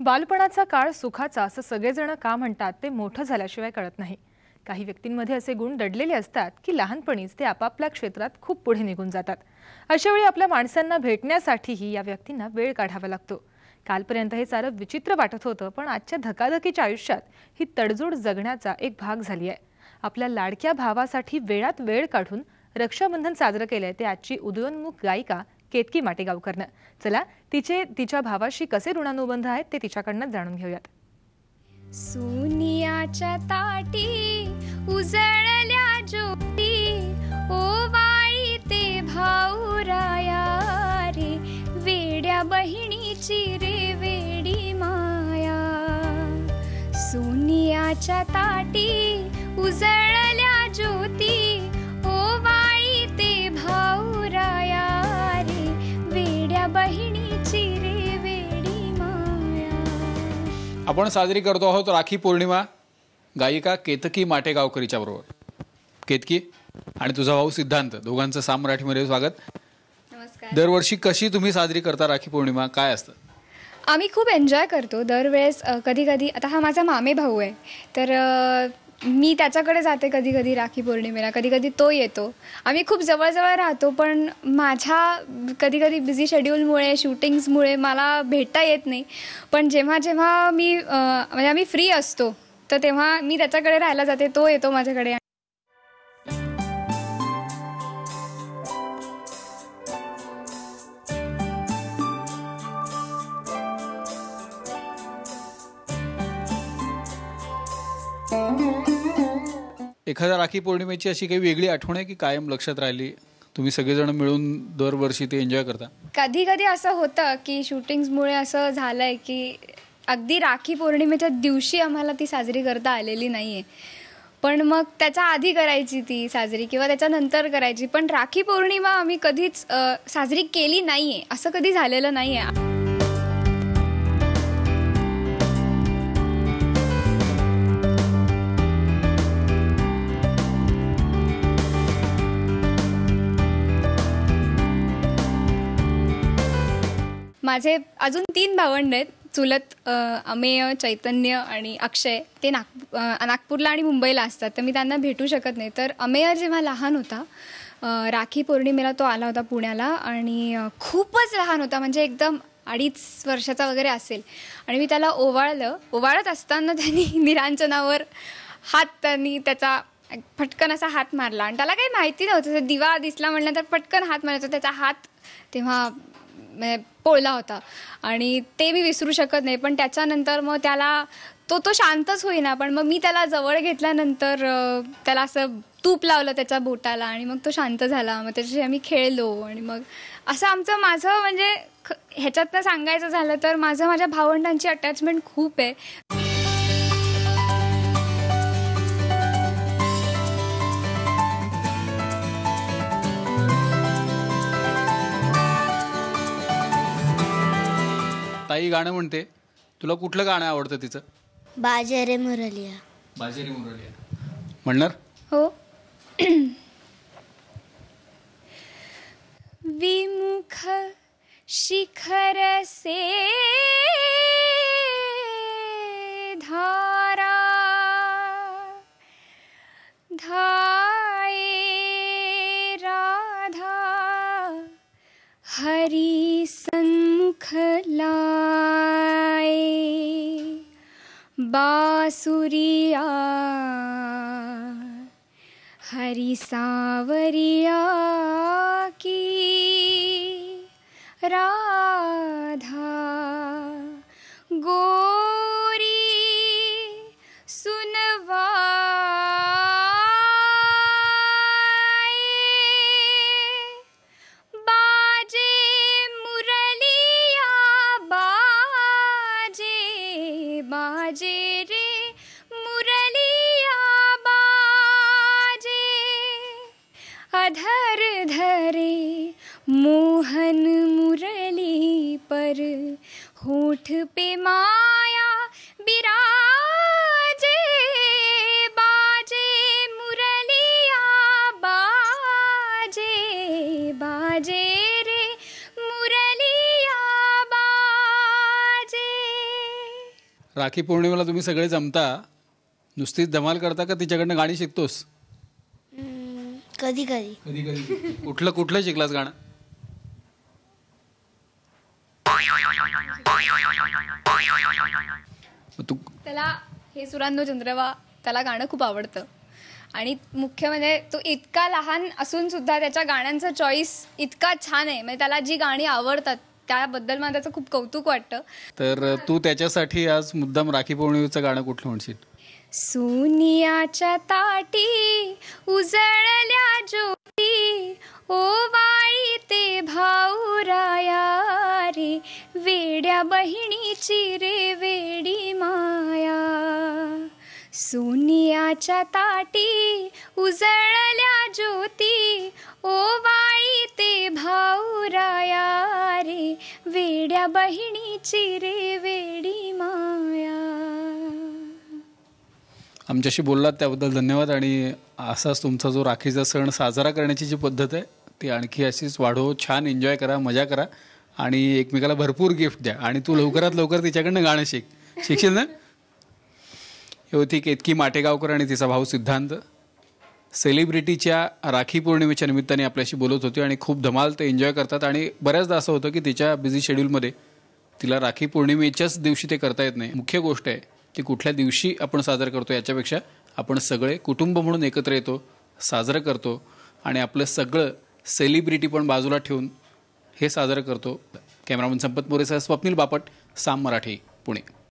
बालपणाचा काळ सुखाचा असं सगळेजण का म्हणतात ते मोठं झाल्याशिवाय कळत नाही। काही व्यक्तींमध्ये असे गुण दडलेले असतात की लहानपणीच ते आपापल्या क्षेत्रात खूप पुढे निघून जातात। अशा वेळी आपल्या माणसांना भेटण्यासाठीही या व्यक्तींना वेळ काढावा लागतो। कालपर्यंत हे सारं विचित्र वाटत होतं, पण आजच्या धकाधकीच्या आयुष्यात ही तडजोड जगण्याचा एक भाग झाली आहे। आपल्या लाडक्या भावासाठी वेळात वेळ काढून रक्षाबंधन साजरं केलंय ते आजची उदयोन्मुख गायिका केतकी माटेगावकरनं। चला तिच्या भावाशी कसे ऋणानुबंध आहेत ते तिच्याकडनं जाणून घेऊयात। सोनियाच्या ताटी उजळल्या ज्योती, ओवाळी ते भाऊराया रे, वेड्या बहिणीची रे वेडी माया। सोनियाच्या ताटी उजळल्या ज्योती, ओवाळी ते भाऊराया रे, वेड्या बहिणीची रे वेडी माया। आपण साजरी करतो आहोत राखी पौर्णिमा गायिका केतकी माटेगावकरीच्या बरोबर। केतकी आणि तुझा भाऊ सिद्धांत दोघांचं साम मराठीमध्ये स्वागत। नमस्कार। दरवर्षी कशी तुम्ही साजरी करता राखी पौर्णिमा, काय असतं? आम्ही खूप एन्जॉय करतो दरवेळेस। कधी कधी आता हा माझा मामे भाऊ आहे, तर मी त्याच्याकडे जाते कधी कधी राखी पौर्णिमेला, कधी कधी तो येतो। आम्ही खूप जवळजवळ राहतो, पण माझ्या कधी कधी बिझी शेड्यूलमुळे शूटिंग्समुळे मला भेटता येत नाही। पण जेव्हा जेव्हा मी म्हणजे आम्ही फ्री असतो तर तेव्हा मी त्याच्याकडे राहायला जाते, तो येतो माझ्याकडे। एखाद्या राखी पौर्णिमेची अशी काही वेगळी आठवण आहे की कायम लक्षात राहिली, तुम्ही सगळेजण मिळून दरवर्षी ते एन्जॉय करता? कधी कधी असं होतं की शूटिंग्समुळे असं झालंय की अगदी राखी पौर्णिमेच्या दिवशी आम्हाला ती साजरी करता आलेली नाहीये, पण मग त्याच्या आधी करायची ती साजरी किंवा त्याच्यानंतर करायची, पण राखी पौर्णिमा आम्ही कधीच साजरी केली नाहीये, असं कधी झालेलं नाहीये। माझे अजून 3 भावंड आहेत, चुलत अमेय, चैतन्य आणि अक्षय। ते नागपूरला आणि मुंबईला असतात, तर मी त्यांना भेटू शकत नाही। तर अमेय जेव्हा लहान होता, राखी पौर्णिमेला तो आला होता पुण्याला, आणि खूपच लहान होता, म्हणजे एकदम 2.5 वर्षाचा वगैरे असेल। आणि मी त्याला ओवाळत असताना त्यांनी निरांजनावर त्यांनी त्याचा फटकन असा हात मारला, आणि त्याला काही माहिती नव्हतं, दिवा दिसला म्हणलं तर पटकन हात मारायचा। त्याचा हात तेव्हा पोळला होता आणि ते मी विसरू शकत नाही। पण त्याच्यानंतर मग त्याला तो शांतच होईना, पण मग मी त्याला जवळ घेतल्यानंतर त्याला असं तूप लावलं त्याच्या बोटाला, आणि मग तो शांत झाला। मग त्याच्याशी आम्ही खेळलो, आणि मग असं माझं म्हणजे ह्याच्यातनं सांगायचं झालं तर माझ्या भावंडांची अटॅचमेंट खूप आहे। ताई गाणं म्हणते, तुला कुठलं गाणं आवडतं तिचं? बाजे मुरलिया। बाजे मुरलिया म्हणणार? हो। विमुख शिखर से धारा धाये राधा, हरि सन्मुख लाए, बासुरिया हरि सावरिया की राधा, गोरी सुनवाए, बाजे मुरलिया बाजे, बाजे रे मुरलिया बाजे, अधर धरे मोहन मुरली पर, होठ पे माया बिराजे, बाजे मुरलिया बाजे, बाजे रे मुरलिया बाजे। राखी पौर्णिमेला तुम्ही सगळे जमता, नुसतीच धमाल करता का तिच्याकडनं गाणी शिकतोस? कधी कधी कधी कधी. कुठलं कुठलं शिकलास गाणं? मग तू त्याला हे सुरांनो चंद्रवा त्याला गाणं खूप आवडतं आणि मुख्य म्हणजे तो इतका लहान असून सुद्धा त्याच्या गाण्यांचा चॉईस इतका छान आहे. म्हणजे त्याला जी गाणी आवडतात त्याबद्दल मला त्याचं खूप कौतुक वाटतं. तर तू त्याच्यासाठी आज मुद्दाम राखी पौर्णिमेचं गाणं कुठलं म्हणशील? सोनियाच्या ताटी उजळल्या ज्योती ओवाळी ते भाऊराया रे वेड्या बहिणीची रे वेडी माया. सोनियाच्या ताटी उजळल्या ज्योती ओवाळी ते भाऊराया रे वेड्या बहिणीची रे वेडी माया. आमच्याशी बोललात त्याबद्दल धन्यवाद. आणि असाच तुमचा जो राखीचा सण साजरा करण्याची जी पद्धत आहे ती आणखी अशीच वाढो. छान एन्जॉय करा, मजा करा आणि एकमेकाला भरपूर गिफ्ट द्या. आणि तू लवकरात लवकर तिच्याकडनं गाणं शिकशील ना? ही होती केतकी माटेगावकर आणि तिचा भाऊ सिद्धांत. सेलिब्रिटीच्या राखी पौर्णिमेच्या निमित्ताने आपल्याशी बोलत होती आणि खूप धमाल ते एन्जॉय करतात. आणि बऱ्याचदा असं होतं की तिच्या बिझी शेड्यूलमध्ये तिला राखी पौर्णिमेच्याच दिवशी ते करता येत नाही. मुख्य गोष्ट आहे की कुठल्या दिवशी आपण साजरं करतो याच्यापेक्षा आपण सगळे कुटुंब म्हणून एकत्र येतो, साजरं करतो आणि आपलं सगळं सेलिब्रिटी पण बाजूला ठेवून हे साजरं करतो. कॅमेरामन संपत मोरेसह स्वप्नील बापट, साम मराठी, पुणे.